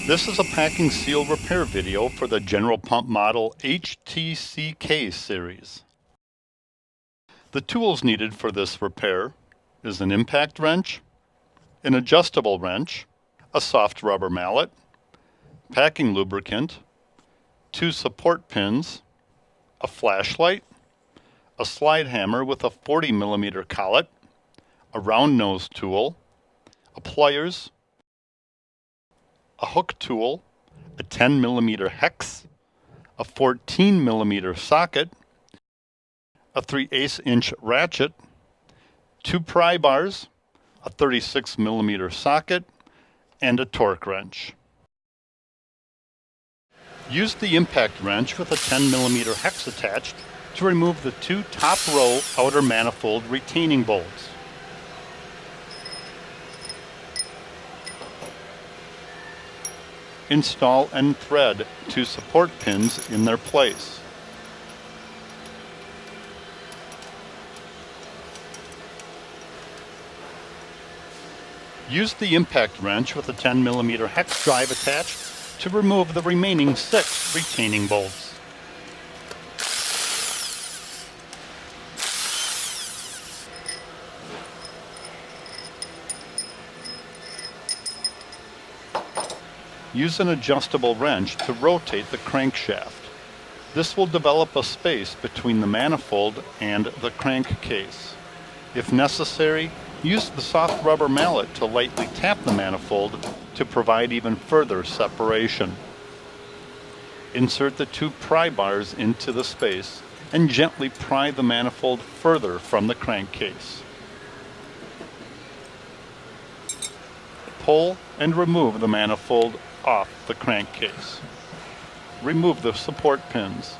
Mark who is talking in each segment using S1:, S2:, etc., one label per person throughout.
S1: This is a packing seal repair video for the General Pump Model HTCK series. The tools needed for this repair is an impact wrench, an adjustable wrench, a soft rubber mallet, packing lubricant, 2 support pins, a flashlight, a slide hammer with a 40mm collet, a round nose tool, a pliers, a hook tool, a 10mm hex, a 14mm socket, a 3/8" ratchet, 2 pry bars, a 36mm socket, and a torque wrench. Use the impact wrench with a 10mm hex attached to remove the 2 top row outer manifold retaining bolts. Install and thread 2 support pins in their place. Use the impact wrench with a 10mm hex drive attached to remove the remaining 6 retaining bolts. Use an adjustable wrench to rotate the crankshaft. This will develop a space between the manifold and the crankcase. If necessary, use the soft rubber mallet to lightly tap the manifold to provide even further separation. Insert the 2 pry bars into the space and gently pry the manifold further from the crankcase. Pull and remove the manifold off the crankcase. Remove the support pins.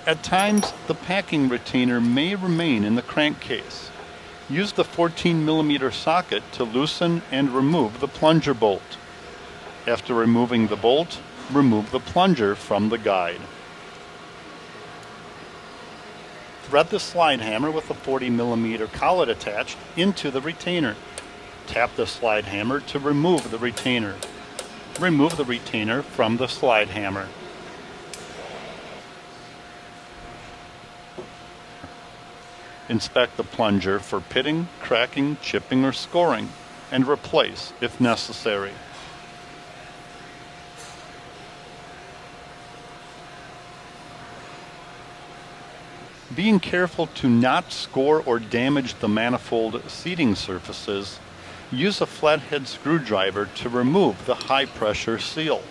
S1: At times, the packing retainer may remain in the crankcase. Use the 14mm socket to loosen and remove the plunger bolt. After removing the bolt, remove the plunger from the guide. Thread the slide hammer with a 40mm collet attached into the retainer. Tap the slide hammer to remove the retainer. Remove the retainer from the slide hammer. Inspect the plunger for pitting, cracking, chipping, or scoring, and replace if necessary. Being careful to not score or damage the manifold seating surfaces, use a flathead screwdriver to remove the high-pressure seal.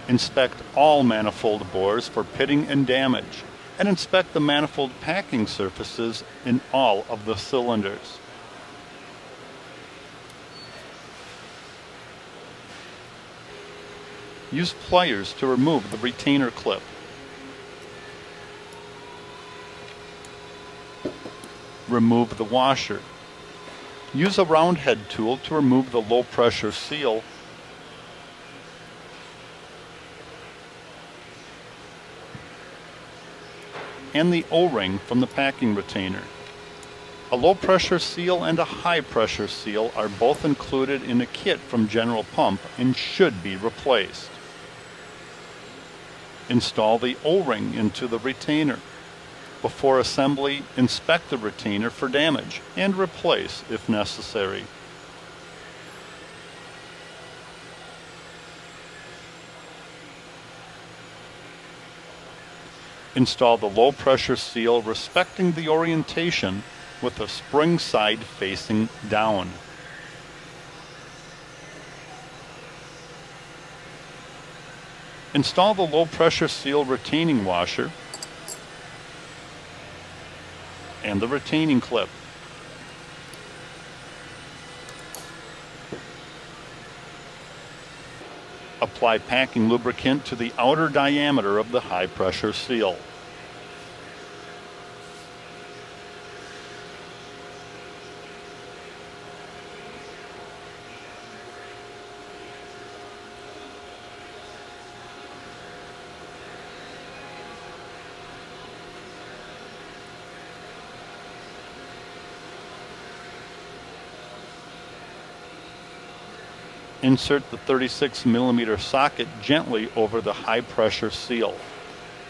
S1: Inspect all manifold bores for pitting and damage, and inspect the manifold packing surfaces in all of the cylinders. Use pliers to remove the retainer clip. Remove the washer. Use a round head tool to remove the low pressure seal and the O-ring from the packing retainer. A low pressure seal and a high pressure seal are both included in a kit from General Pump and should be replaced. Install the O-ring into the retainer. Before assembly, inspect the retainer for damage and replace if necessary. Install the low pressure seal respecting the orientation with the spring side facing down. Install the low pressure seal retaining washer and the retaining clip. Apply packing lubricant to the outer diameter of the high pressure seal. Insert the 36mm socket gently over the high-pressure seal.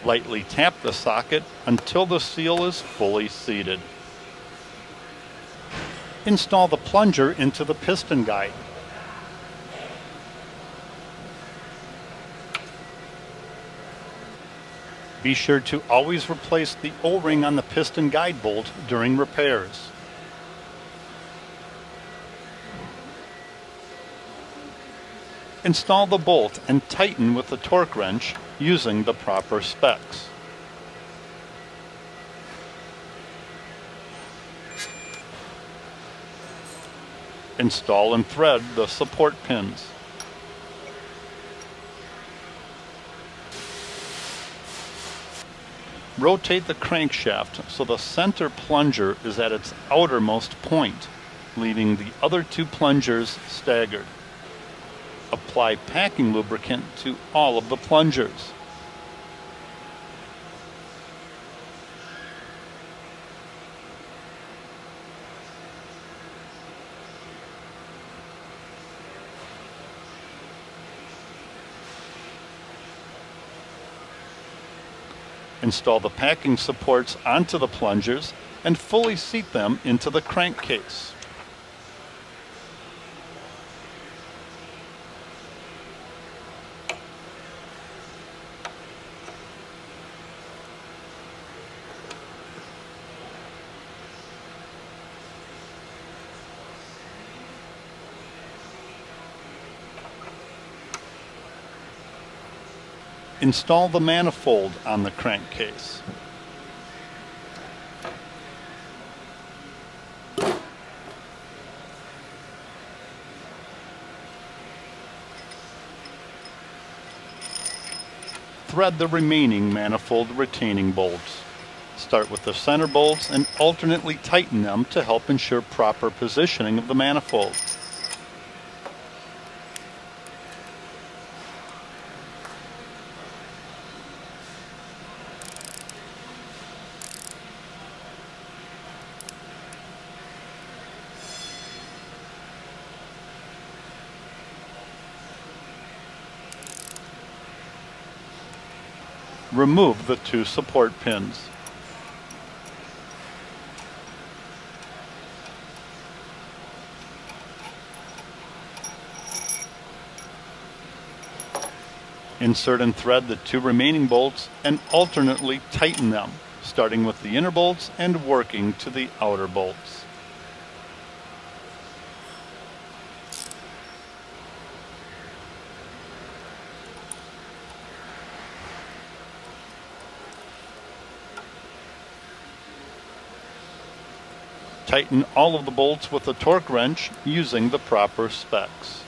S1: Lightly tap the socket until the seal is fully seated. Install the plunger into the piston guide. Be sure to always replace the O-ring on the piston guide bolt during repairs. Install the bolt and tighten with the torque wrench using the proper specs. Install and thread the support pins. Rotate the crankshaft so the center plunger is at its outermost point, leaving the other two plungers staggered. Apply packing lubricant to all of the plungers. Install the packing supports onto the plungers and fully seat them into the crankcase. Install the manifold on the crankcase. Thread the remaining manifold retaining bolts. Start with the center bolts and alternately tighten them to help ensure proper positioning of the manifold. Remove the two support pins. Insert and thread the two remaining bolts and alternately tighten them, starting with the inner bolts and working to the outer bolts. Tighten all of the bolts with a torque wrench using the proper specs.